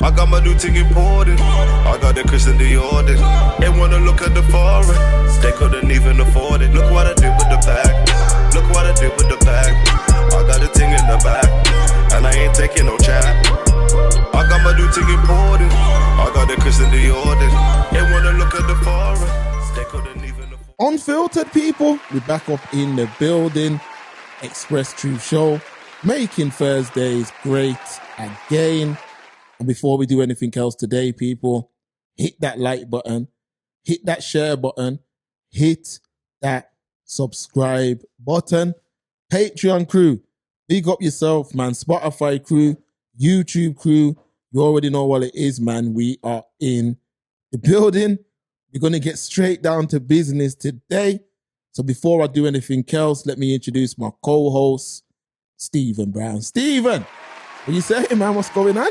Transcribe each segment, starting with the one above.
I got my new thing imported. I got the Christian Dior. They wanna look at the foreign. They couldn't even afford it. Look what I did with the bag. Look what I did with the bag. I got the thing in the back, and I ain't taking no chat. I got my new thing imported. I got the Christian Dior. They wanna look at the foreign. They couldn't even afford it. Unfiltered people, we're back up in the building. Express Truth Show, making Thursdays great again. And before we do anything else today, people, hit that like button, hit that share button, hit that subscribe button. Patreon crew, big up yourself, man. Spotify crew, YouTube crew, you already know what it is, man. We are in the building. We're going to get straight down to business today. So before I do anything else, let me introduce my co-host, Stephen Brown. Stephen, what you saying, man? What's going on?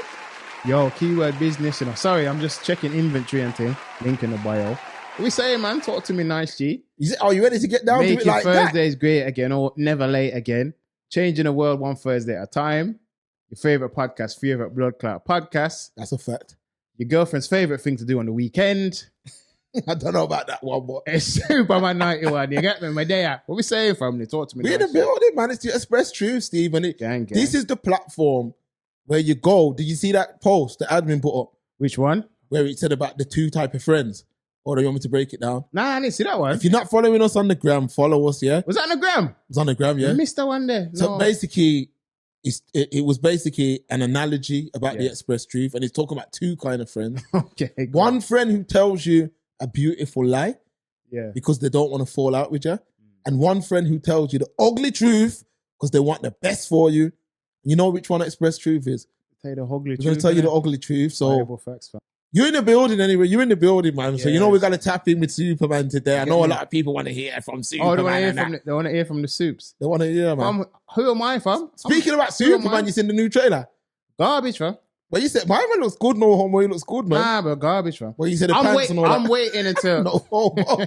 Yo, keyword business, you know. Sorry, I'm just checking inventory and thing. Link in the bio. What we saying, man? Talk to me nice, G. Are you ready to get down to it like that? Thursdays great again, or never late again. Changing the world one Thursday at a time. Your favorite podcast, favorite blood clot podcast. That's a fact. Your girlfriend's favorite thing to do on the weekend. I don't know about that one, but it's Superman 91. You get me, my day out. What we saying, family? Talk to me. We're in the building, man. It's the Express Truth, Stephen. Gang. This is the platform where you go. Did you see that post the admin put up? Which one? Where it said about the two type of friends. Or do you want me to break it down? Nah, I didn't see that one. If you're not following us on the gram, follow us, yeah? Was that on the gram? It was on the gram, yeah. I missed that one there. So basically, it was basically an analogy about the Express Truth, and it's talking about two kind of friends. Okay. One friend who tells you a beautiful lie because they don't want to fall out with you, and one friend who tells you the ugly truth because they want the best for you. You know which one Express Truth is? Tell you the ugly truth. I'm going to tell you the ugly truth. So facts, you're in the building anyway. You're in the building, man. So you know we got to tap in with Superman today. I know a lot of people want to hear from Superman. Oh, they want to hear from the soups. They want to hear, man. Who am I, fam? Speaking about Superman, you seen the new trailer? Garbage, fam. Well, you said my man looks good. No homo, he looks good, man. Nah, but garbage, fam. Well, you said the pants and all that. I'm waiting until. No homo.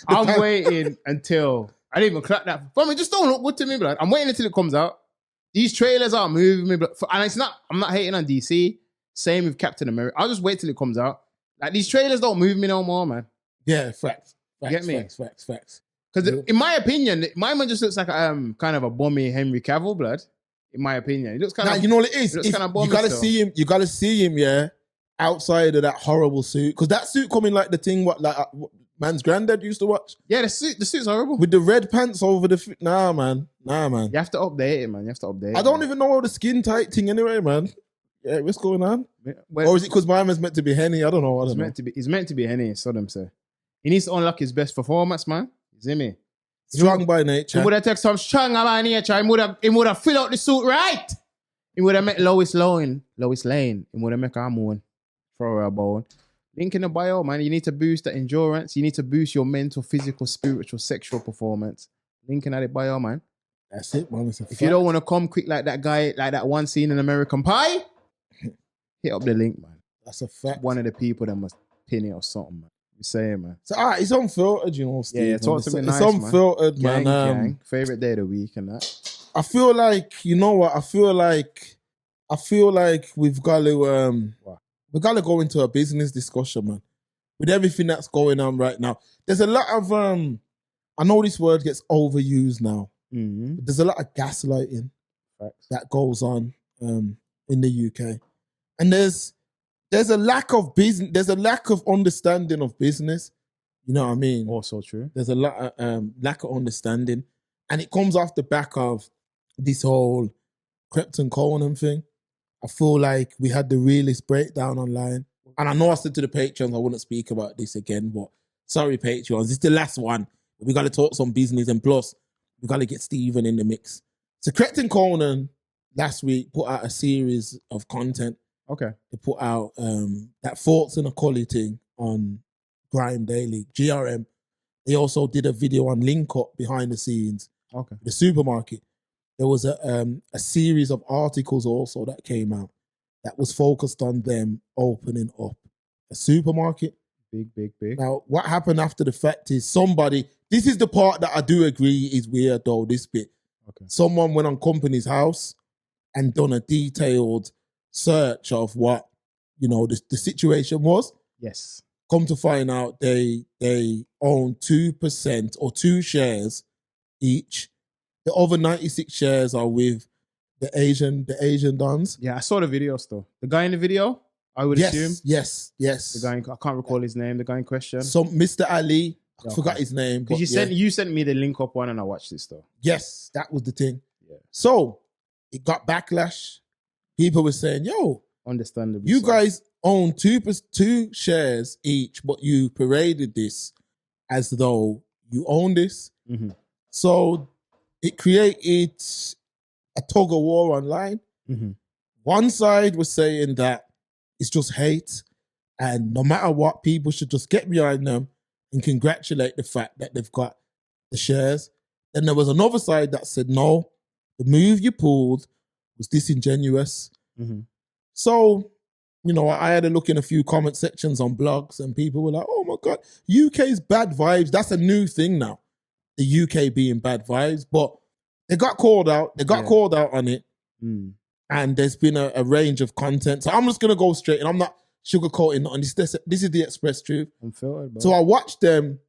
I'm waiting until I didn't even clap that. Fam, it just don't look good to me, blood. I'm waiting until it comes out. These trailers aren't moving me, blood. And it's not. I'm not hating on DC. Same with Captain America. I'll just wait till it comes out. Like these trailers don't move me no more, man. Yeah, facts. Get me? Facts. Because in my opinion, my man just looks like kind of a bummy Henry Cavill, blood. In my opinion, he looks kind of. You know what it is? Kind of you gotta see him. You gotta see him, yeah, outside of that horrible suit. Because that suit coming like the thing what like man's granddad used to watch. Yeah, the suit's horrible with the red pants over the. Nah, man. You have to update it, man. You have to update. I don't even know the skin tight thing anyway, man. Yeah, what's going on? Or is it because my man's meant to be Henny? I don't know. He's meant to be Henny, so them say. He needs to unlock his best performance, man. You see me? Strong by nature. He would have taken some stronger by nature. He would have filled out the suit right. He would have met Lois Lane. He would have met her moon. Throw her a bone. Link in the bio, man. You need to boost the endurance. You need to boost your mental, physical, spiritual, sexual performance. Link in the bio, man. That's it, man. If you don't want to come quick like that guy, like that one scene in American Pie, hit up the link, man. That's a fact. One of the people that must pin it or something, man. You saying, man. So, it's unfiltered, you know, Steve. Yeah, talk to me nice, man. It's unfiltered, man. Gang. Favorite day of the week and that. I feel like, you know what? I feel like we've got to go into a business discussion, man. With everything that's going on right now. There's a lot of, I know this word gets overused now. Mm-hmm. But there's a lot of gaslighting that goes on in the UK. And there's a lack of business. There's a lack of understanding of business. You know what I mean? Also true. There's a lot of lack of understanding, and it comes off the back of this whole Krept Konan thing. I feel like we had the realest breakdown online, and I know I said to the Patreons I wouldn't speak about this again, but sorry, Patreons, this is the last one. We got to talk some business, and plus we got to get Stephen in the mix. So Krept Konan last week put out a series of content. Okay. They put out that Thoughts and Equality thing on Grime Daily, GRM. They also did a video on Link Up behind the scenes. Okay. The supermarket. There was a series of articles also that came out that was focused on them opening up a supermarket. Big. Now, what happened after the fact is this is the part that I do agree is weird though, this bit. Okay. Someone went on company's house and done a detailed search of what the situation was. Yes. Come to find out, they own 2% or 2 shares each. The other 96 shares are with the Asian dons. Yeah, I saw the video still. The guy in the video, I would assume. Yes. The guy, I can't recall his name. The guy in question. So Mr. Ali, I forgot his name. Because you sent me the link up one and I watched this though. Yes, that was the thing. Yeah. So it got backlash. People were saying, yo, understandably, you guys own 2 shares each, but you paraded this as though you own this. Mm-hmm. So it created a tug of war online. Mm-hmm. One side was saying that it's just hate, and no matter what, people should just get behind them and congratulate the fact that they've got the shares. Then there was another side that said, no, the move you pulled was disingenuous. Mm-hmm. So, I had a look in a few comment sections on blogs and people were like, oh my God, UK's bad vibes. That's a new thing now, the UK being bad vibes. But they got called out. They got called out on it. Mm. And there's been a range of content. So I'm just going to go straight and I'm not sugarcoating on this. This is the express truth. Unfiltered, bro. So I watched them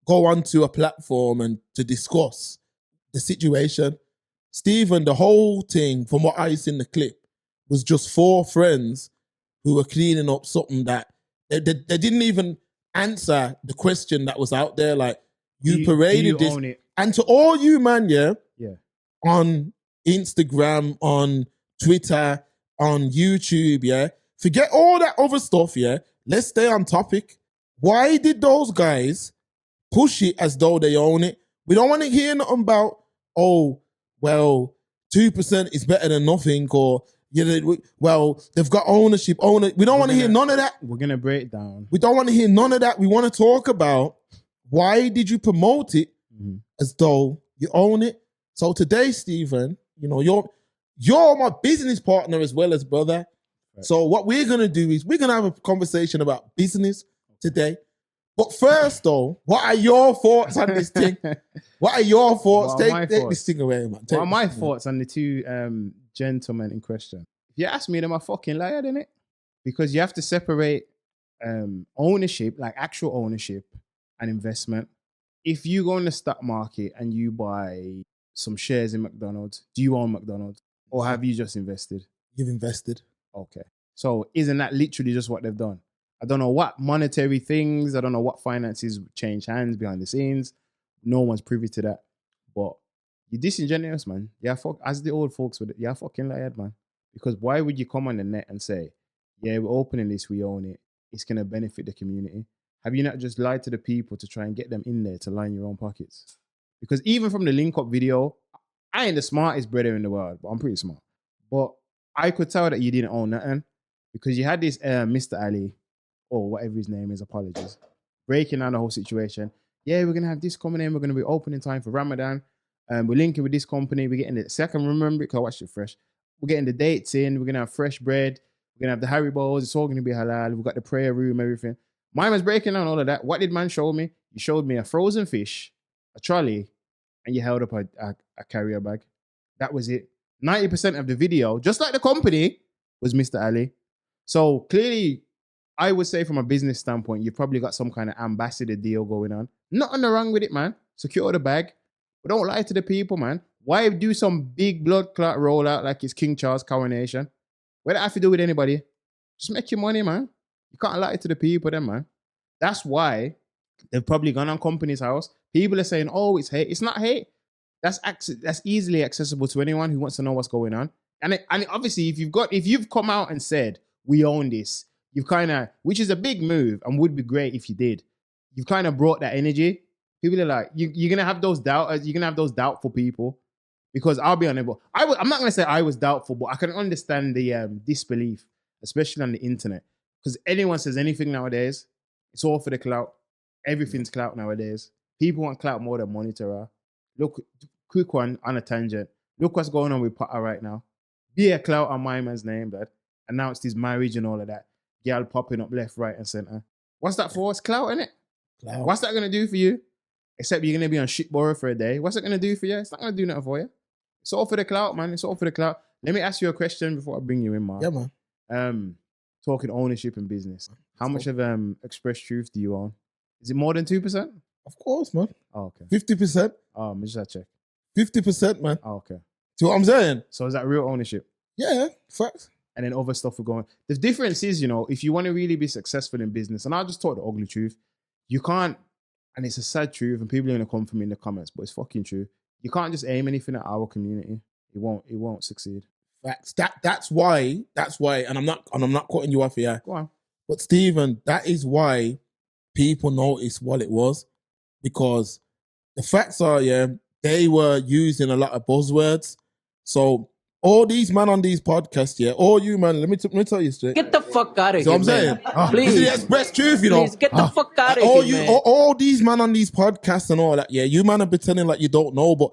go onto a platform and to discuss the situation. Stephen, the whole thing, from what I see in the clip, was just 4 friends who were cleaning up something that they didn't even answer the question that was out there. Like, you paraded this. Own it? And to all you, man, Yeah. on Instagram, on Twitter, on YouTube, yeah, forget all that other stuff, yeah. Let's stay on topic. Why did those guys push it as though they own it? We don't want to hear nothing about, oh, well, 2% is better than nothing, or well, they've got ownership. We don't want to hear none of that. We're gonna break it down. We don't want to hear none of that. We want to talk about why did you promote it as though you own it. So today, Stephen, you're my business partner as well as brother. Right. So what we're gonna do is we're gonna have a conversation about business today. But first, though, what are your thoughts on this thing? What are your thoughts? Take this thing away, man. What are my thoughts on the 2 gentlemen in question? If you ask me, them are fucking liar, innit? Because you have to separate ownership, like actual ownership, and investment. If you go in the stock market and you buy some shares in McDonald's, do you own McDonald's? Or have you just invested? You've invested. Okay. So isn't that literally just what they've done? I don't know what monetary things, I don't know what finances change hands behind the scenes. No one's privy to that. But you're disingenuous, man. Yeah, as the old folks would, you're fucking lied, man. Because why would you come on the net and say, yeah, we're opening this, we own it, it's going to benefit the community? Have you not just lied to the people to try and get them in there to line your own pockets? Because even from the link up video, I ain't the smartest brother in the world, but I'm pretty smart. But I could tell that you didn't own nothing because you had this Mr. Ali, or whatever his name is, apologies, breaking down the whole situation. Yeah, we're going to have this coming in. We're going to be open in time for Ramadan. We're linking with this company. We're getting it. See, I can remember it because I watched it fresh. We're getting the dates in. We're going to have fresh bread. We're going to have the Haribos. It's all going to be halal. We've got the prayer room, everything. My man's breaking down all of that. What did man show me? You showed me a frozen fish, a trolley, and you held up a carrier bag. That was it. 90% of the video, just like the company, was Mr. Ali. So clearly, I would say from a business standpoint, you've probably got some kind of ambassador deal going on. Nothing wrong with it, man. Secure the bag. But don't lie to the people, man. Why do some big blood clot rollout like it's King Charles' coronation? What do I have to do with anybody? Just make your money, man. You can't lie to the people then, man. That's why they've probably gone on company's house. People are saying, oh, it's hate. It's not hate. That's easily accessible to anyone who wants to know what's going on. And obviously, if you've come out and said, we own this, you've kind of, which is a big move and would be great if you did, you've kind of brought that energy. People are like, you're going to have those doubters, you're going to have those doubtful people. Because I'll be honest, I'm not going to say I was doubtful, but I can understand the disbelief, especially on the internet. Because anyone says anything nowadays, it's all for the clout. Everything's clout nowadays. People want clout more than monitor. Look, quick one on a tangent. Look what's going on with Potter right now. Be a clout on my man's name, blood. Announced his marriage and all of that. Girl popping up left, right, and center. What's that for? It's clout, innit? Clout. What's that going to do for you? Except you're going to be on shitborough for a day. What's it going to do for you? It's not going to do nothing for you. It's all for the clout, man. It's all for the clout. Let me ask you a question before I bring you in, Mark. Yeah, man. talking ownership in business. How much of Express Truth do you own? Is it more than 2%? Of course, man. Oh, okay. 50%. Just a check. 50%, man. Oh, okay. See what I'm saying? So is that real ownership? Yeah, facts. And then other stuff will go on. The difference is, if you want to really be successful in business, and I'll just talk the ugly truth, you can't, and it's a sad truth, and people are going to come for me in the comments, but it's fucking true. You can't just aim anything at our community. It won't succeed. Facts. That's why, and I'm not cutting you off here. Go on. But Stephen, that is why people noticed what it was. Because the facts are, they were using a lot of buzzwords. So all these man on these podcasts, all you man, let me tell you straight. Get the fuck out of here. So I'm saying, please. This is the express truth, Please, get the fuck out of here, man. All these man on these podcasts and all that, you man are pretending like you don't know, but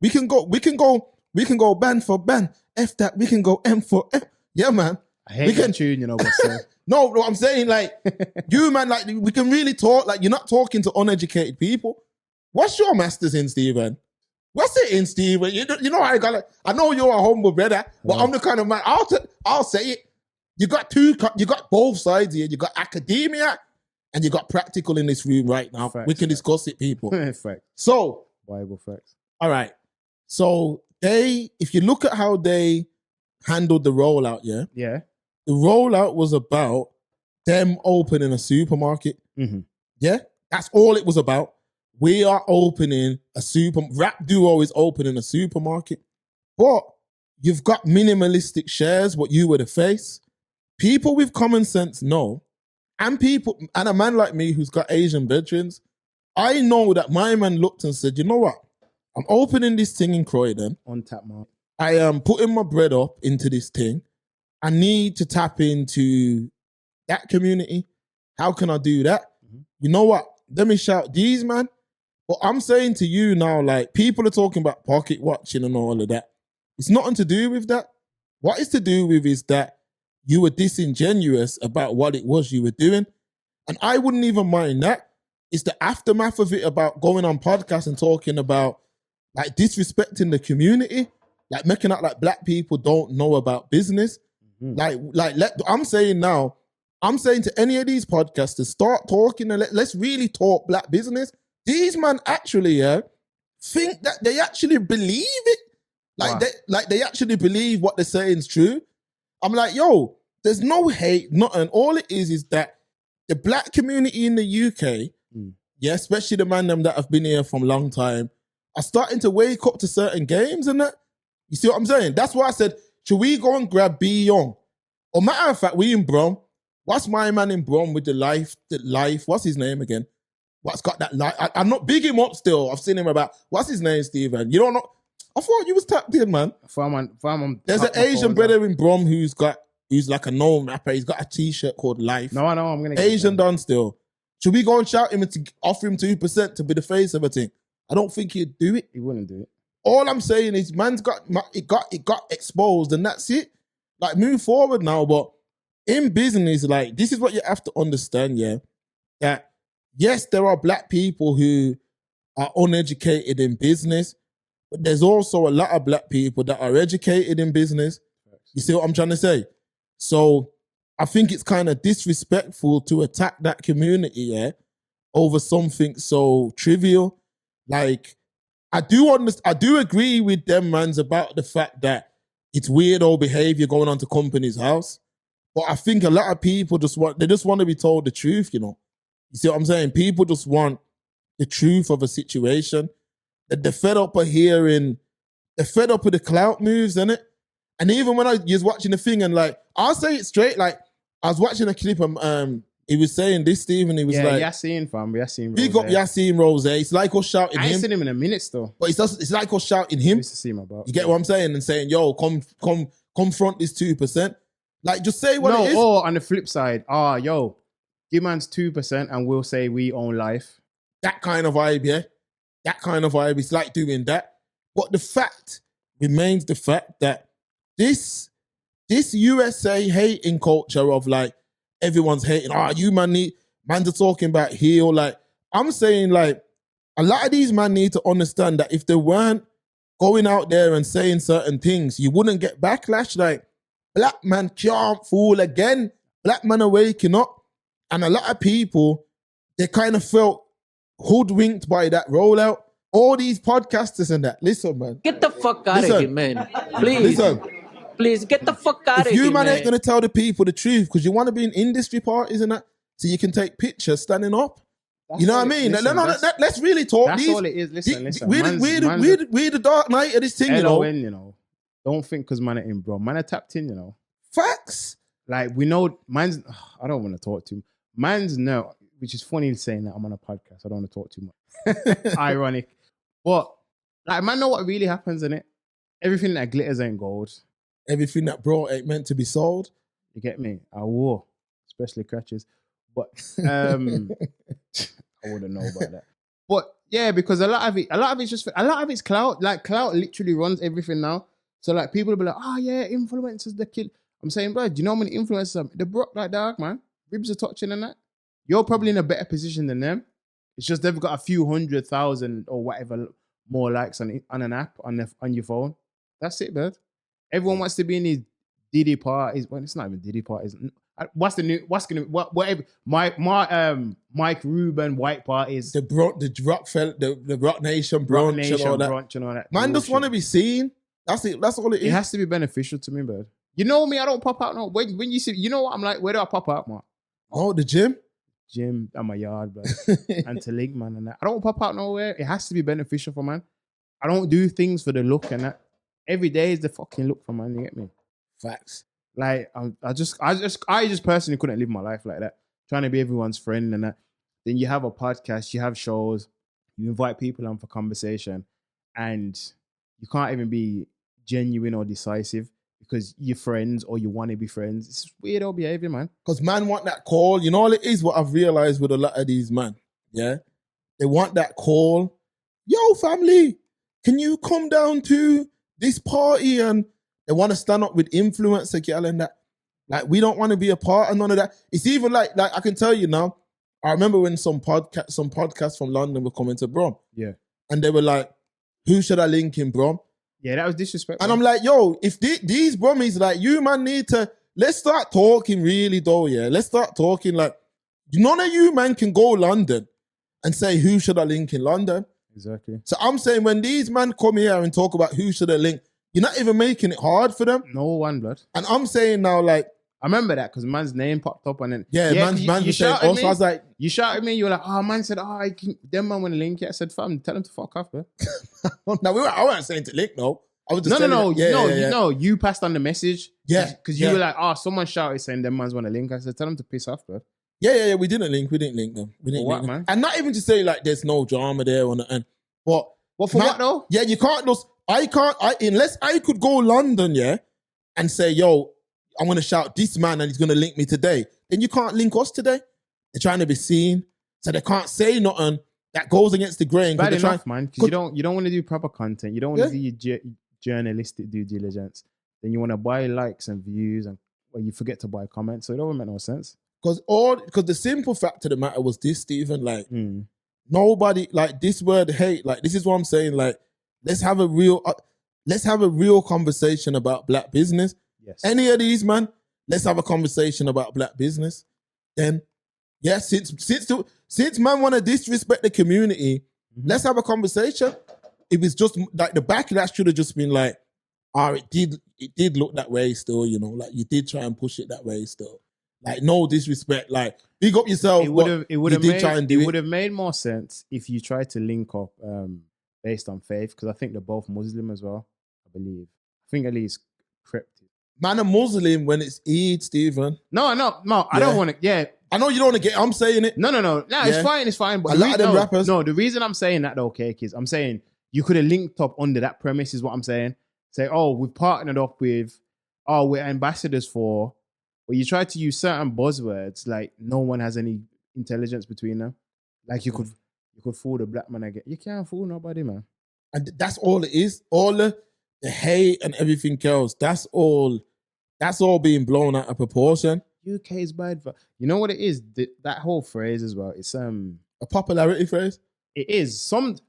we can go ban for ban. F that, we can go M for M. Yeah, man. I hate that tune, but No, I'm saying, like, you, man, like, we can really talk, like, you're not talking to uneducated people. What's your master's in, Stephen? What's it in, Stephen? You know, I know you're a humble brother, but I'm the kind of man, I'll say it. You got both sides here. You got academia and you got practical in this room right now. Facts, we can discuss it, people. Facts. So, Bible facts. All right. So, if you look at how they handled the rollout, Yeah. the rollout was about them opening a supermarket. Mm-hmm. Yeah, that's all it was about. We are opening Rap Duo is opening a supermarket. But you've got minimalistic shares, what you were the face. People with common sense know. And a man like me who's got Asian veterans, I know that my man looked and said, you know what? I'm opening this thing in Croydon. On tap, mark. I am putting my bread up into this thing. I need to tap into that community. How can I do that? Mm-hmm. You know what? Let me shout these, man. But I'm saying to you now, like, people are talking about pocket watching and all of that. It's nothing to do with that. What it's to do with is that you were disingenuous about what it was you were doing. And I wouldn't even mind that. It's the aftermath of it about going on podcasts and talking about, like, disrespecting the community, like making out like black people don't know about business. Mm-hmm. I'm saying to any of these podcasters, start talking and let's really talk black business. These man actually, think that they actually believe it. They actually believe what they're saying is true. I'm like, yo, there's no hate, nothing. All it is that the black community in the UK, especially the man them that have been here from a long time, are starting to wake up to certain games and that. You see what I'm saying? That's why I said, should we go and grab B Young? Or matter of fact, we in Brom. What's my man in Brom with the life? What's his name again? What's got that life? I'm not big him up still. I've seen him about, what's his name, Stephen? You don't know? I thought you was tapped in, man. There's an Asian brother in Brom who's like a known rapper. He's got a t-shirt called Life. No, I know. I'm going to Asian done still. Should we go and shout him and offer him 2% to be the face of a thing? I don't think he'd do it. He wouldn't do it. All I'm saying is, man's got exposed, and that's it. Like, move forward now. But in business, like, this is what you have to understand, that yes, there are black people who are uneducated in business, but there's also a lot of black people that are educated in business. You see what I'm trying to say? So I think it's kind of disrespectful to attack that community, over something so trivial. Like, I do agree with them mans about the fact that it's weirdo behavior going on to company's house. But I think a lot of people just want to be told the truth, You see what I'm saying? People just want the truth of a situation. They're fed up of hearing, they're fed up with the clout moves, innit? And even when I was watching the thing and like, I'll say it straight, like, I was watching a clip and he was saying this, Stephen, he was like... Yassine, fam. Yassine Rose. Big up Yassine Rose. It's like us shouting him. I ain't seen him in a minute still. But it's like us shouting him. I used to see him about. You get what I'm saying? And saying, yo, come front this 2%. Like, just say what it is. No, or on the flip side, yo, give man's 2% and we'll say we own life. That kind of vibe, That kind of vibe. It's like doing that. But the fact remains the fact that this USA hating culture of like, everyone's hating, you man's are talking about heel. Like, I'm saying, like, a lot of these men need to understand that if they weren't going out there and saying certain things, you wouldn't get backlash. Like, black man can't fool again. black men are waking up, and a lot of people, they kind of felt hoodwinked by that rollout. All these podcasters and that. Listen, man. Get the fuck out of here, man. Please. Listen. Please, get the fuck out of If here, you, man, man. ain't going to tell the people the truth because you want to be in industry parties and that, so you can take pictures standing up. That's you know all what I mean? listen, let's really talk. That's all it is. Listen. We're the dark night of this thing, LON, you know. Don't think because man are in, bro. Man are tapped in, you know. Facts. Like, we know, man's, I don't want to talk too much. Man's no, which is funny saying that I'm on a podcast. I don't want to talk too much. Ironic. But, like, man know what really happens in it. Everything that glitters ain't gold. Everything that bro ain't meant to be sold. You get me? I war, especially crutches. But I wouldn't know about that. But yeah, because a lot of it's clout. Like, clout literally runs everything now. So like, people will be like, oh yeah, influencers the kill. I'm saying, bro, do you know how many influencers are? They broke like dog, man. Ribs are touching and that. You're probably in a better position than them. It's just they've got a few 100,000 or whatever more likes on an app on your phone. That's it, bro. Everyone wants to be in these Diddy parties. Well, it's not even Diddy parties. Whatever. Mike Rubin white parties. The Rock Nation brunch and all that. Man just want to be seen. That's it. That's all it is. It has to be beneficial to me, bro. You know me, I don't pop out no. When you see, you know what I'm like, where do I pop out, man? Oh, the gym? Gym and my yard, bro. And to link, man, and that. I don't pop out nowhere. It has to be beneficial for man. I don't do things for the look and that. Every day is the fucking look for man, you get me? Facts. Like, I just personally couldn't live my life like that. Trying to be everyone's friend and that. Then you have a podcast, you have shows, you invite people on for conversation, and you can't even be genuine or decisive because you're friends or you want to be friends. It's just weirdo behavior, man. Because man want that call. You know what it is? What I've realized with a lot of these man, yeah? They want that call. Yo, family, can you come down to this party? And they want to stand up with influencer girl and that. Like, we don't want to be a part of none of that. It's even like I can tell you now, I remember when some podcasts from London were coming to Brom. Yeah. And they were like, who should I link in Brom? Yeah, that was disrespectful. And I'm like, yo, if these Brummies, like, you man need to, let's start talking really though, yeah? Let's start talking like, none of you man can go London and say, who should I link in London? Exactly. So I'm saying when these men come here and talk about who should I link, you're not even making it hard for them. No one, blood. And I'm saying now, like, I remember that because man's name popped up and then man's was saying, also, I was like, you shouted at me. You were like, oh, man said, oh, them man want to link it. I said, fam, tell him to fuck off, bro. No, I wasn't saying to link, no. I was just no. You passed on the message. Yeah, because you were like, oh, someone shouted saying them man's want to link. I said, tell them to piss off, bro. Yeah. We didn't link them. We didn't link them. Man? And not even to say like there's no drama there or nothing. But for what though? Yeah, you can't just. Unless I could go London, yeah, and say, yo, I'm gonna shout this man and he's gonna link me today. Then you can't link us today. They're trying to be seen, so they can't say nothing that goes against the grain. Bad enough, man. Because you don't want to do proper content. You don't want to do your journalistic due diligence. Then you want to buy likes and views, and you forget to buy comments. So it don't make no sense. Because the simple fact of the matter was this, Stephen. Like nobody, like, this word hate. Like, this is what I'm saying. Like, let's have a real conversation about black business. Yes. Any of these, man, let's have a conversation about black business. Then, yeah, since man want to disrespect the community, let's have a conversation. It was just like the backlash should have just been like, it did look that way still, you know, like you did try and push it that way still. Like, no disrespect, like, big up yourself. It would have made more sense if you tried to link up based on faith, because I think they're both Muslim as well, I believe. I think at least Krept. Man, a Muslim when it's Eid, Stephen. No, I don't want to. Yeah, I know you don't want to get. I'm saying it. No. It's fine. But a lot of them rappers. No, the reason I'm saying that though, Cake, is I'm saying you could have linked up under that premise. Is what I'm saying. Say, oh, we've partnered up with, we're ambassadors for. But you try to use certain buzzwords like no one has any intelligence between them. Like you could fool the black man again. You can't fool nobody, man. And that's all it is. All the hate and everything else. That's all being blown out of proportion. UK is bad for, you know what it is? That whole phrase as well. It's a popularity phrase. It is.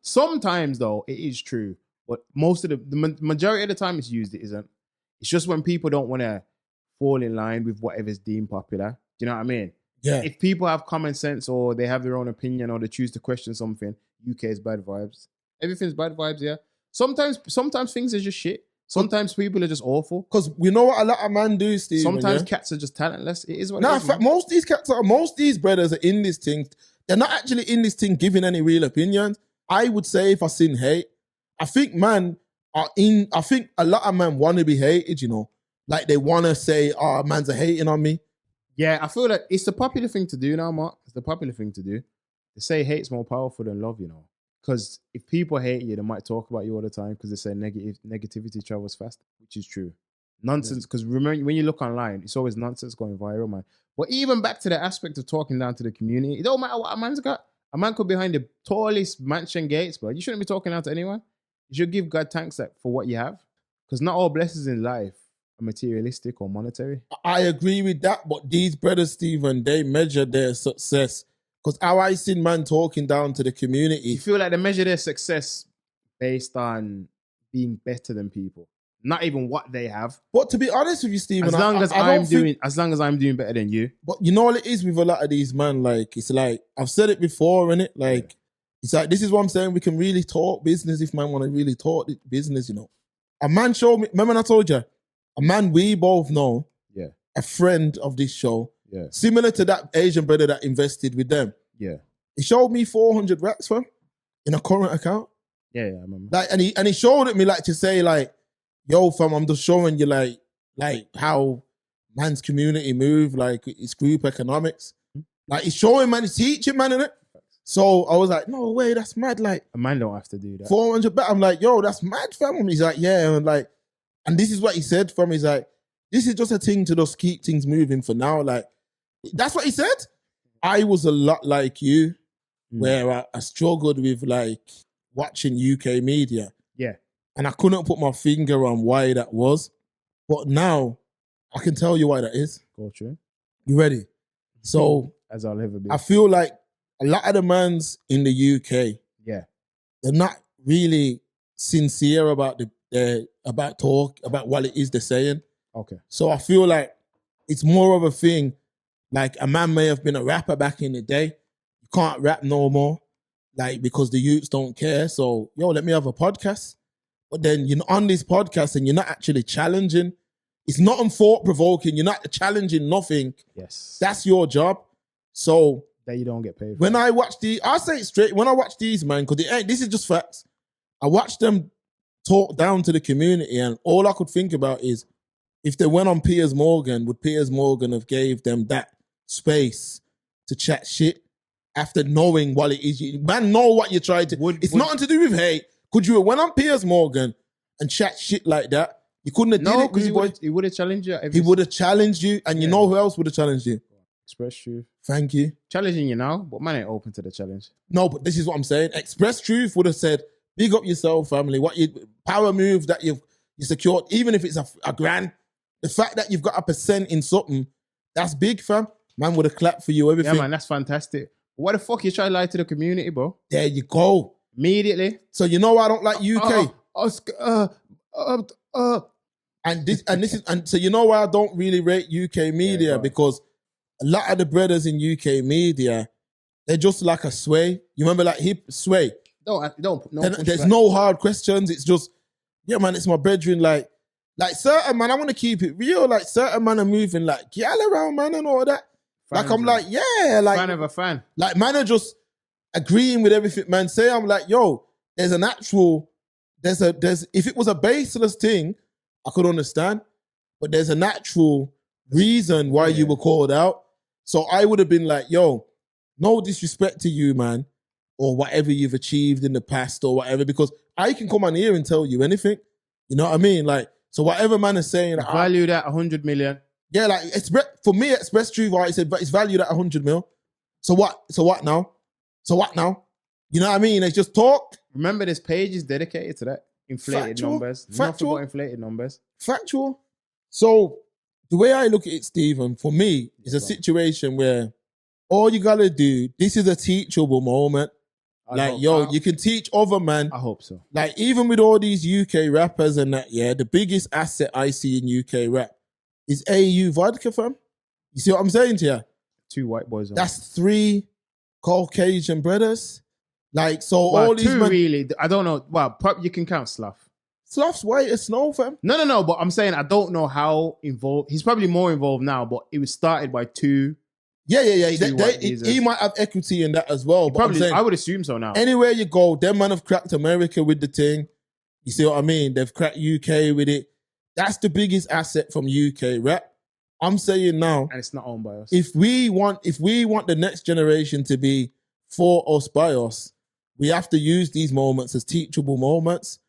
Sometimes though, it is true. But most of the majority of the time it's used, it isn't. It's just when people don't want to fall in line with whatever's deemed popular. Do you know what I mean? Yeah. If people have common sense or they have their own opinion or they choose to question something, UK is bad vibes. Everything's bad vibes, yeah. Sometimes things are just shit. Sometimes people are just awful. Because we know what a lot of man do, Steve. Sometimes cats are just talentless. It is what it Nah, is. in fact, most of these brothers are in this thing. They're not actually in this thing giving any real opinions. I would say if I seen hate, I think I think a lot of men want to be hated, you know. Like they want to say, oh, man's a hating on me. Yeah, I feel like it's the popular thing to do now, Mark. It's the popular thing to do. They say hate's more powerful than love, you know. Because if people hate you, they might talk about you all the time because they say negativity travels fast, which is true. Nonsense, because remember, when you look online, it's always nonsense going viral, man. But even back to the aspect of talking down to the community, it don't matter what a man's got. A man could be behind the tallest mansion gates, but you shouldn't be talking down to anyone. You should give God thanks for what you have. Because not all blessings in life are materialistic or monetary. I agree with that, but these brothers, Stephen, they measure their success. Because how I seen man talking down to the community. You feel like they measure their success based on being better than people. Not even what they have. But to be honest with you, Stephen, as long as I'm doing better than you. But you know what it is with a lot of these man, like it's like I've said it before, innit? Like it's like this is what I'm saying. We can really talk business if man want to really talk business, you know. A man showed me, remember when I told you, a man we both know, a friend of this show, similar to that Asian brother that invested with them. Yeah. He showed me 400 racks for in a current account. Yeah, I remember. Like, and he showed it me like to say like, yo, fam, I'm just showing you like how man's community move, like it's group economics. Like he's showing man, he's teaching man, innit? So I was like, no way, that's mad. Like a man don't have to do that. 400 bet. I'm like, yo, that's mad, fam. He's like, yeah, and like, and this is what he said, fam. He's like, this is just a thing to just keep things moving for now. Like, that's what he said. I was a lot like you, where I struggled with like watching UK media. Yeah. And I couldn't put my finger on why that was. But now I can tell you why that is. Go true. You ready? So as I'll ever be. I feel like a lot of the mans in the UK, they're not really sincere about about what it is they're saying. Okay. So I feel like it's more of a thing. Like a man may have been a rapper back in the day. You can't rap no more, like because the youths don't care. So yo, let me have a podcast. But then you're on this podcast and you're not actually challenging. It's not thought provoking. You're not challenging nothing. Yes. That's your job. So that you don't get paid for. When I watch I'll say it straight, when I watch these, man, because this is just facts. I watch them talk down to the community and all I could think about is if they went on Piers Morgan, would Piers Morgan have gave them that space to chat shit after knowing what it is? Man, know what you tried to. It's nothing to do with hate. Could you have went on Piers Morgan and chat shit like that? You couldn't have did it because he would have challenged you. He would have challenged you, and you know who else would have challenged you? Express Truth. Thank you. Challenging you now, but man ain't open to the challenge. No, but this is what I'm saying. Express Truth would have said, big up yourself, family. What you power move that you secured, even if it's a grand. The fact that you've got 1% in something, that's big, fam. Man would have clapped for you, everything. Yeah, man, that's fantastic. What the fuck you try to lie to the community, bro? There you go. Immediately. So you know why I don't like UK? And so you know why I don't really rate UK media, because a lot of the brothers in UK media, they're just like a Sway. You remember like Sway? There's no hard questions. It's just, yeah, man, it's my bedroom. Like certain man, I want to keep it real. Like certain man are moving like gal around, man, and all that. Like I'm like, yeah, like fan of a fan. Like man are just agreeing with everything man say. I'm like, yo, there's if it was a baseless thing, I could understand, but there's a natural reason why you were called out. So I would have been like, yo, no disrespect to you, man, or whatever you've achieved in the past or whatever, because I can come on here and tell you anything. You know what I mean? Like, so whatever man is saying, valued at 100 million. Yeah, like for me, Express Truth, I said, but it's valued at 100 mil. So what? So what now? You know what I mean? It's just talk. Remember, this page is dedicated to that. Inflated numbers. Nothing but inflated numbers. Factual. So the way I look at it, Stephen, for me, is a situation where all you gotta do, this is a teachable moment. You can teach other man. I hope so. Like, even with all these UK rappers and that, the biggest asset I see in UK rap is AU vodka, fam. You see what I'm saying to you? 2 white boys. That's 3 Caucasian brothers. Like, so well, all these 2 men... really. I don't know. Well, you can count Slough. Slough's white as snow, fam. No. But I'm saying I don't know how involved. He's probably more involved now, but it was started by 2. Yeah. He might have equity in that as well. But Probably, I'm saying, I would assume so now. anywhere you go, them man have cracked America with the thing. You see what I mean? They've cracked UK with it. That's the biggest asset from UK rap. I'm saying now, And it's not owned by us. if we want the next generation to be for us, by us, we have to use these moments as teachable moments,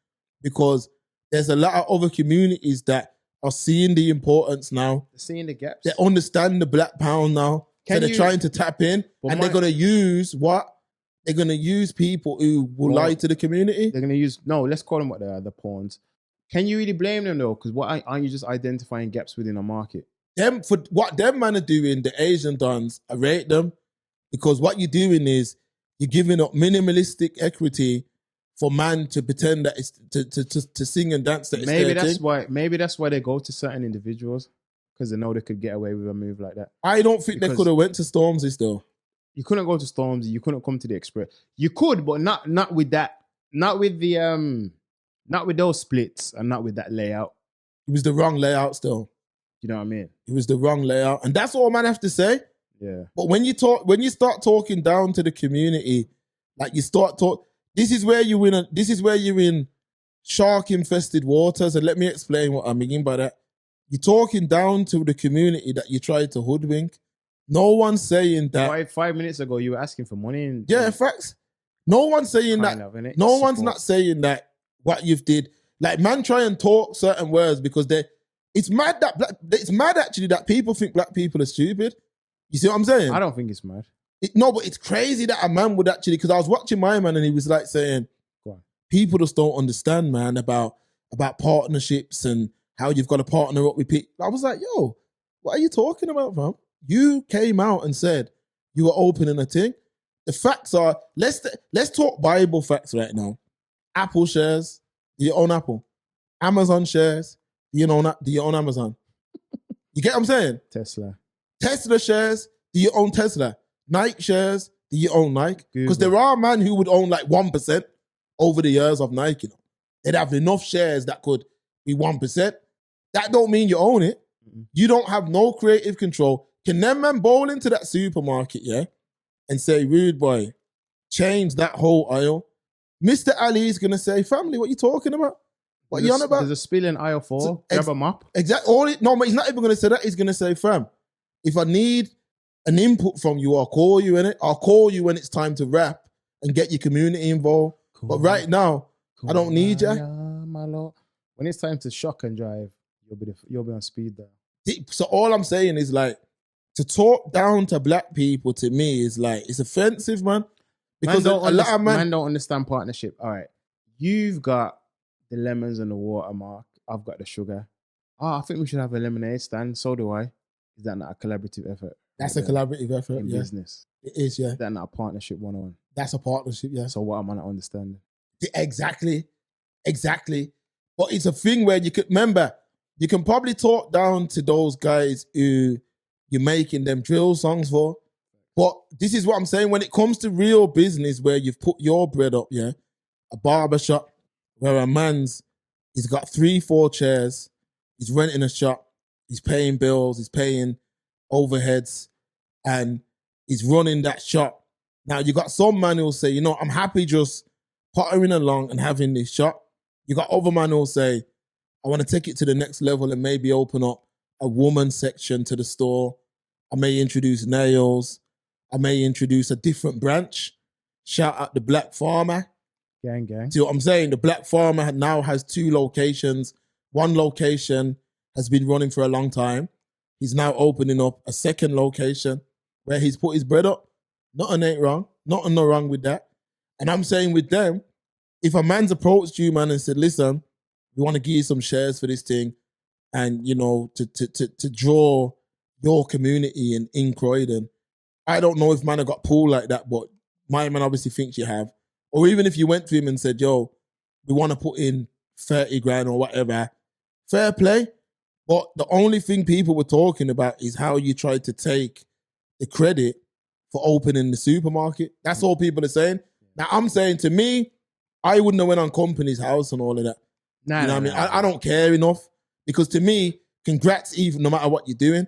because there's a lot of other communities that are seeing the importance now. Seeing the gaps. They understand the black pound now. So they're trying to tap in, and they're going to use what? They're going to use people who will lie to the community. They're going to use, no, let's call them what they are, the pawns. Can you really blame them though? Because aren't you just identifying gaps within a market? Them, for what them man are doing, the Asian dons, I rate them, because what you're doing is you're giving up minimalistic equity for man to pretend that it's to sing and dance. That Maybe that's why they go to certain individuals, because they know they could get away with a move like that. I don't think they could have went to Stormzy's though. You couldn't go to Stormzy. You couldn't come to the Express. You could, but not with that. Not with the not with those splits and not with that layout. It was the wrong layout still. You know what I mean? It was the wrong layout, and that's all man have to say. Yeah. But when you start talking down to the community, like you start talk, this is where you're in shark infested waters. And let me explain what I mean by that. You're talking down to the community that you tried to hoodwink. No one's saying that. 5 minutes ago, you were asking for money. Yeah, facts. No one's saying that. No one's not saying that what you've did. Like, man, try and talk certain words because it's mad actually that people think black people are stupid. You see what I'm saying? I don't think it's mad. No, but it's crazy that a man would actually, because I was watching my man and he was like saying, people just don't understand, man, about partnerships and how you've got to partner up with people. I was like, yo, what are you talking about, fam? You came out and said you were opening a thing. The facts are, let's talk Bible facts right now. Apple shares, do you own Apple? Amazon shares, do you own Amazon? You get what I'm saying? Tesla shares, do you own Tesla? Nike shares, do you own Nike? Because there are men who would own like 1% over the years of Nike. They'd have enough shares that could be 1%. That don't mean you own it. You don't have no creative control. Can them men bowl into that supermarket, yeah, and say, rude boy, change that whole aisle? Mr. Ali is going to say, family, what you talking about? What you on about? There's a spill in aisle 4. Grab a mop. Exactly. No, but he's not even going to say that. He's going to say, fam, if I need an input from you, I'll call you, innit? I'll call you when it's time to rap and get your community involved. Cool. But right now, I don't need you. My Lord. When it's time to shock and drive, you'll be on speed there. So all I'm saying is, like, to talk down to black people, to me, is like, it's offensive, man. Because a lot of men don't understand partnership. All right. You've got the lemons and the watermark. I've got the sugar. I think we should have a lemonade stand. So do I. Is that not a collaborative effort? That's a collaborative effort in business. It is, yeah. Is that not a partnership 101? That's a partnership, yeah. So what am I not understanding? Exactly. But it's a thing where you can probably talk down to those guys who you're making them drill songs for. But this is what I'm saying. When it comes to real business where you've put your bread up, yeah, a barbershop where he's got 3-4 chairs, he's renting a shop, he's paying bills, he's paying overheads, and he's running that shop. Now, you got some man who'll say, I'm happy just pottering along and having this shop. You got other man who'll say, I want to take it to the next level and maybe open up a woman section to the store. I may introduce nails. I may introduce a different branch. Shout out the Black Farmer. Gang. See what I'm saying? The Black Farmer now has 2 locations. One location has been running for a long time. He's now opening up a second location where he's put his bread up. Nothing ain't wrong. Nothing no wrong with that. And I'm saying with them, if a man's approached you, man, and said, listen, we want to give you some shares for this thing and, to draw your community in Croydon, I don't know if man have got pulled like that, but my man obviously thinks you have. Or even if you went to him and said, yo, we want to put in 30 grand or whatever, fair play. But the only thing people were talking about is how you tried to take the credit for opening the supermarket. That's all people are saying. Now, I'm saying, to me, I wouldn't have went on company's house and all of that. Nah, you know nah, what I mean? nah. I don't care enough, because to me, congrats even no matter what you're doing.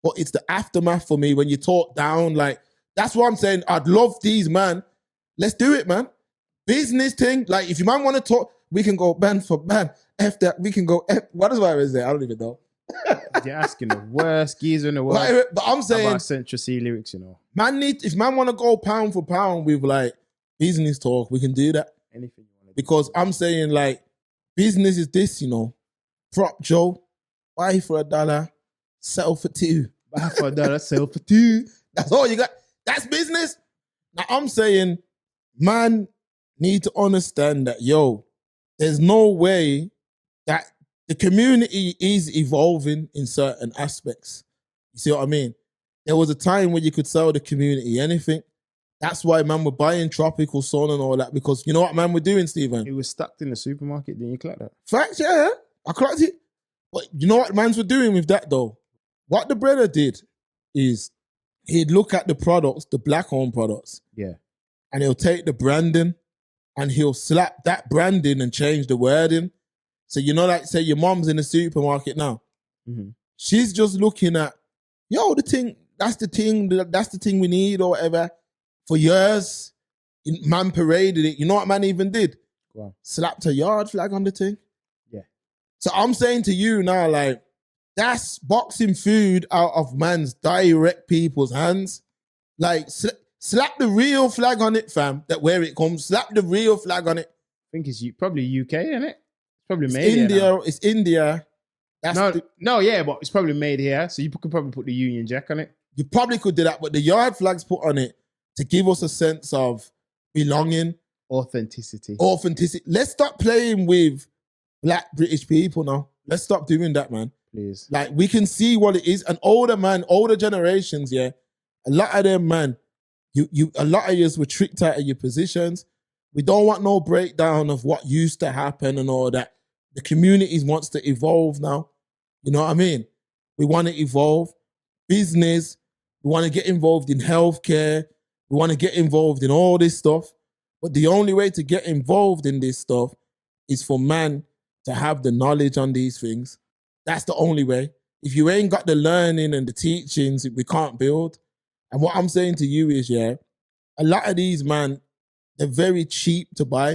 But it's the aftermath for me when you talk down. Like, that's what I'm saying. I'd love these, man. Let's do it, man. Business thing. Like, if you man want to talk, we can go ban for ban. F that. We can go F. What is what I say? I don't even know. You're asking the worst geezer in the world. But I'm saying, about Central C lyrics, you know. if man want to go pound for pound with like business talk, we can do that. Anything you want to do. Because I'm saying, like, business is this, you know. Prop Joe, buy for $1, sell for $2. Buy for $1, sell for $2. That's all you got. That's business. Now I'm saying, man, need to understand that, yo, there's no way that the community is evolving in certain aspects. You see what I mean? There was a time when you could sell the community anything. That's why man were buying Tropical Sun and all that, because you know what man were doing, Stephen? It was stuck in the supermarket, didn't you clock that? Facts, yeah. I clocked it. But you know what mans were doing with that though? What the brother did is he'd look at the products, the black-owned products, Yeah. and he'll take the branding and he'll slap that branding and change the wording. So you know, like, say your mom's in the supermarket now. Mm-hmm. She's just looking at, yo, that's the thing we need or whatever. For years, man paraded it. You know what man even did? Wow. Slapped a yard flag on the thing. Yeah. So I'm saying to you now, like, that's boxing food out of man's direct people's hands. Like, slap the real flag on it, fam, that where it comes. Slap the real flag on it. I think it's probably UK, isn't it? It's probably It's made India. here now. It's India. Yeah, but it's probably made here, so you could probably put the Union Jack on it. You probably could do that, but the yard flag's put on it to give us a sense of belonging. Authenticity. Let's stop playing with black British people now. Let's stop doing that, man. Please. Like, we can see what it is. And older generations, yeah, a lot of them, man, a lot of yous were tricked out of your positions. We don't want no breakdown of what used to happen and all that. The community wants to evolve now. You know what I mean? We want to evolve. Business, we want to get involved in healthcare. We want to get involved in all this stuff. But the only way to get involved in this stuff is for man to have the knowledge on these things. That's the only way. If you ain't got the learning and the teachings, we can't build. And what I'm saying to you is, yeah, a lot of these, man, they're very cheap to buy.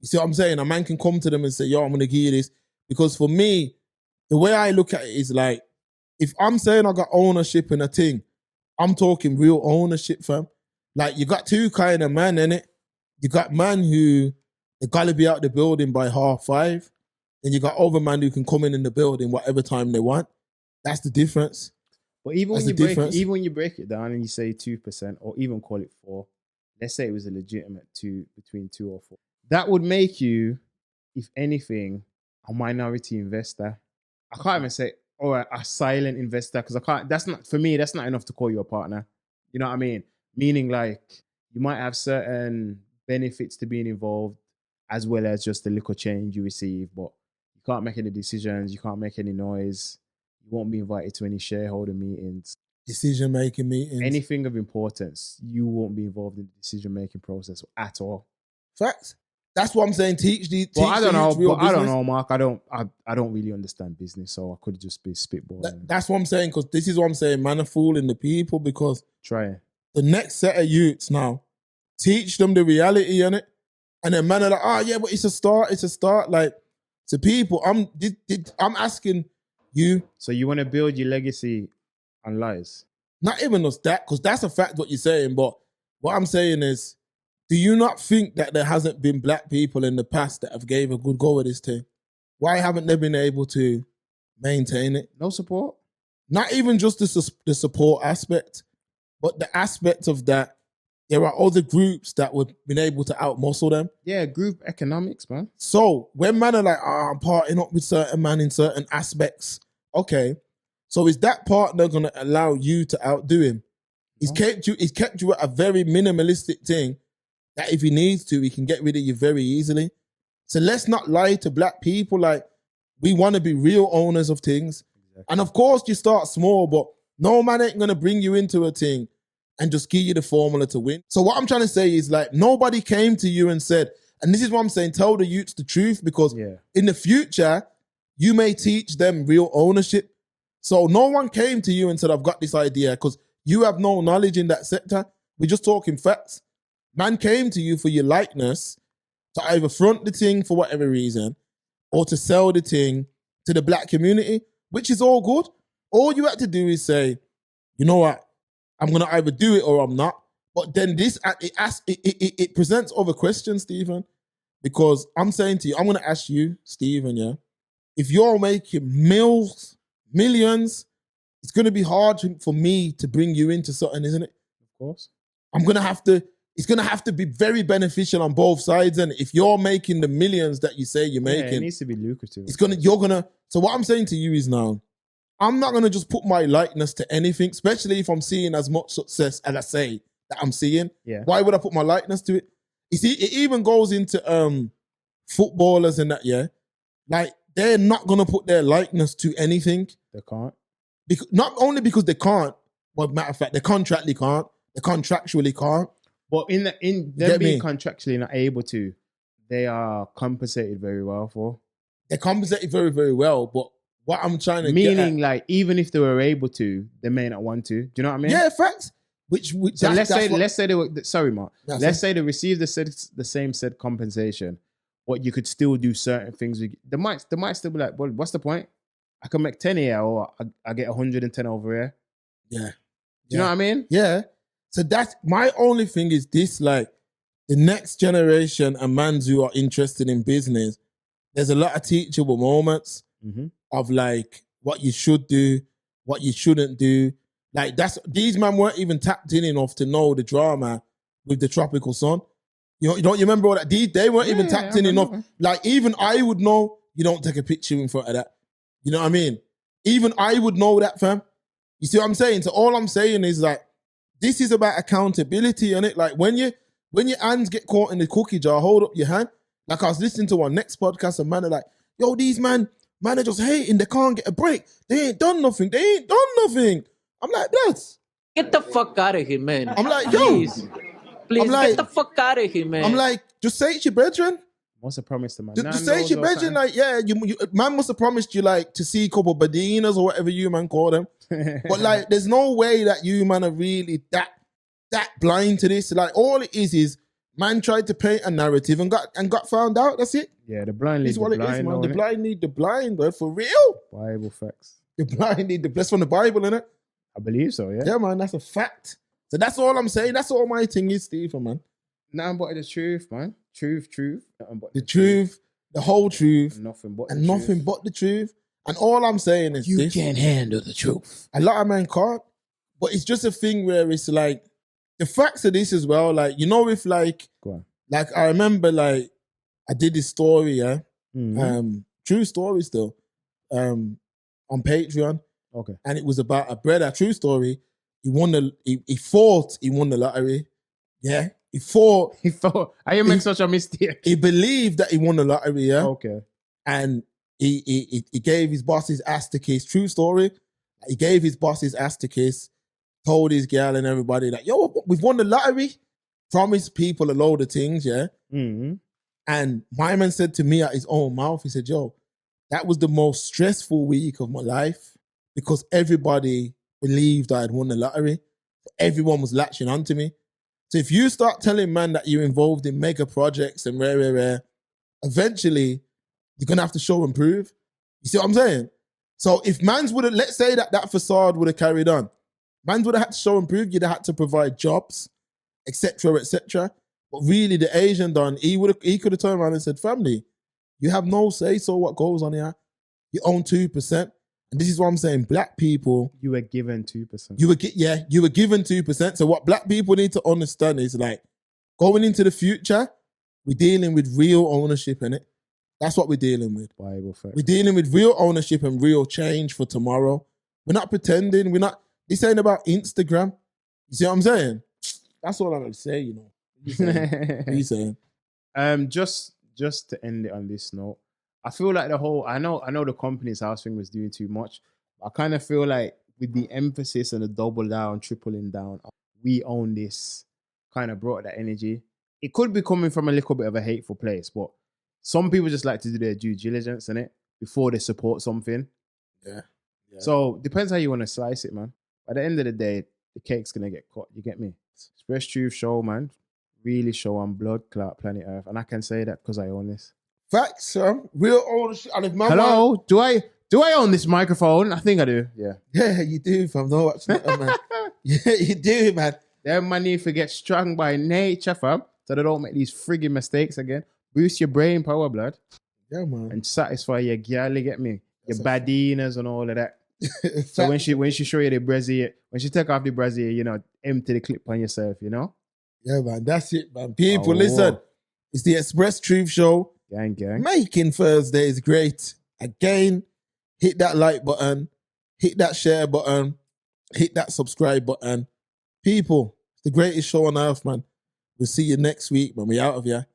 You see what I'm saying? A man can come to them and say, yo, I'm going to give you this. Because for me, the way I look at it is like, if I'm saying I got ownership in a thing, I'm talking real ownership, fam. Like, you got two kind of man, innit? You got man who, they got to be out the building by 5:30. Then you got other man who can come in the building whatever time they want. That's the difference. But even when you break it down and you say 2% or even call it 4%, let's say it was a legitimate between 2 or 4%. That would make you, if anything, a minority investor. I can't even say, or a silent investor, because that's not enough to call you a partner. You know what I mean? Meaning, like, you might have certain benefits to being involved as well as just the little change you receive, but you can't make any decisions, you can't make any noise, you won't be invited to any shareholder meetings. Decision-making meetings. Anything of importance, you won't be involved in the decision-making process at all. Facts. That's what I'm saying. Teach I don't business. know, Mark. I don't really understand business, so I could just be spitballing. That's what I'm saying, because this is what I'm saying. Man are fooling the people, because try the next set of youths now, teach them the reality in it, and then man are like, oh yeah, but it's a start. Like, to people, I'm asking you. So you want to build your legacy on lies? Not even just that, because that's a fact what you're saying. But what I'm saying is, do you not think that there hasn't been black people in the past that have gave a good go at this thing? Why haven't they been able to maintain it? No support? Not even just the support aspect, but the aspect of that there are other groups that would been able to outmuscle them. Yeah, group economics, man. So when man are like, I'm partying up with certain man in certain aspects, okay. So is that partner going to allow you to outdo him? He's kept you at a very minimalistic thing that if he needs to, he can get rid of you very easily. So let's not lie to black people. Like, we want to be real owners of things. And of course, you start small, but no man ain't going to bring you into a thing and just give you the formula to win. So what I'm trying to say is like, nobody came to you and said, and this is what I'm saying, tell the youths the truth, because in the future, you may teach them real ownership. So no one came to you and said, I've got this idea, because you have no knowledge in that sector. We're just talking facts. Man came to you for your likeness to either front the thing for whatever reason or to sell the thing to the black community, which is all good. All you had to do is say, you know what, I'm going to either do it or I'm not. But then it presents other questions, Stephen, because I'm saying to you, I'm going to ask you, Stephen, yeah, if you're making millions, it's going to be hard for me to bring you into something, isn't it? Of course. It's going to have to be very beneficial on both sides. And if you're making the millions that you say you're making, it needs to be lucrative. So what I'm saying to you is now, I'm not going to just put my likeness to anything, especially if I'm seeing as much success as I say that I'm seeing. Yeah. Why would I put my likeness to it? You see, it even goes into footballers and that, yeah. Like, they're not going to put their likeness to anything. They can't. Not only because they can't, but matter of fact, they contractually can't. They contractually can't. But in them being contractually not able to, they are compensated very well for. They're compensated very, very well, but what I'm trying to meaning, like, even if they were able to, they may not want to. Do you know what I mean? Yeah, facts. So let's say they were. Sorry, Mark. Let's say they received the same said compensation, but you could still do certain things. They might still be like, well, what's the point? I can make 10 here, or I get 110 over here. Yeah. Do you know what I mean? Yeah. So that's my only thing is this, like, the next generation and mans who are interested in business, there's a lot of teachable moments of like what you should do, what you shouldn't do. Like these men weren't even tapped in enough to know the drama with the tropical sun. You remember all that? They weren't even tapped in enough. Like even I would know you don't take a picture in front of that. You know what I mean? Even I would know that, fam. You see what I'm saying? So all I'm saying is like, this is about accountability, innit? Like when your hands get caught in the cookie jar, hold up your hand. Like I was listening to our next podcast, and man are like, yo, these man are just hating. They can't get a break. They ain't done nothing. I'm like, bless. Get the fuck out of here, man. I'm like, yo. Please get the fuck out of here, man. I'm like, just say it's your brethren. What's the promise to man? Just say it's your brethren. Like, yeah, you man must have promised you like to see a couple of badinas or whatever you man call them. But like, there's no way that you man are really that blind to this. Like, all it is man tried to paint a narrative and got found out. That's it. Yeah, the blind lead the blind. It is, man. The blind need the blind, but for real. Bible facts. The blind need the blessed from the Bible, innit? I believe so, yeah. Yeah, man, that's a fact. So that's all I'm saying. That's all my thing is, Stephen, man. Nothing but the truth, man. Truth. The truth, the whole truth. Nothing but the truth. And all I'm saying is you can't handle the truth. A lot of men can't. But it's just a thing where it's like, the facts of this as well, like, you know, if like, like I remember like, I did this story, yeah? True story still, on Patreon. Okay. And it was about a brother, true story. He thought he won the lottery. Yeah. He thought. I make such a mistake. He believed that he won the lottery, yeah? Okay. And he gave his boss his ass to kiss. True story. He gave his boss his ass to kiss, told his girl and everybody that, yo, we've won the lottery. Promised people a load of things, yeah? Mm-hmm. And my man said to me at his own mouth, he said, yo, that was the most stressful week of my life because everybody believed I had won the lottery. Everyone was latching onto me. So if you start telling man that you're involved in mega projects and rare, eventually you're going to have to show and prove. You see what I'm saying? So if mans would have, let's say that facade would have carried on, mans would have had to show and prove, you'd have had to provide jobs, etc. But really the Asian don, he could have turned around and said, family, you have no say so what goes on here. You own 2%. And this is what I'm saying. Black people. You were given 2%. You were given 2%. So what black people need to understand is like, going into the future, we're dealing with real ownership in it. That's what we're dealing with. Bible fact. We're dealing with real ownership and real change for tomorrow. We're not pretending. This ain't about Instagram. You see what I'm saying? That's all I'm going to say, you know. What are you saying? Just to end it on this note, I feel like I know the company's house thing was doing too much, I kind of feel like with the emphasis and the double down, tripling down, we own this, kind of brought that energy. It could be coming from a little bit of a hateful place, but some people just like to do their due diligence in it before they support something. Yeah. So depends how you want to slice it, man. At the end of the day, the cake's gonna get cut. You get me? Express Truth Show, man. Really show on blood clot planet Earth, and I can say that because I own this. Facts, fam. Real ownership. And if my Hello, man, do I own this microphone? I think I do. Yeah. Yeah, you do, fam. No, actually, man. Yeah, you do, man. Them man need to get strong by nature, fam, so they don't make these frigging mistakes again. Boost your brain power, blood. Yeah, man. And satisfy your girl, you get me? Your That's badinas and all of that. So when she show you the brassiere, when she take off the brassiere, you know, empty the clip on yourself, you know? Yeah, man. That's it, man. People, listen. It's the Express Truth Show. Gang. Making Thursdays great. Again, hit that like button. Hit that share button. Hit that subscribe button. People, it's the greatest show on earth, man. We'll see you next week when we out of here.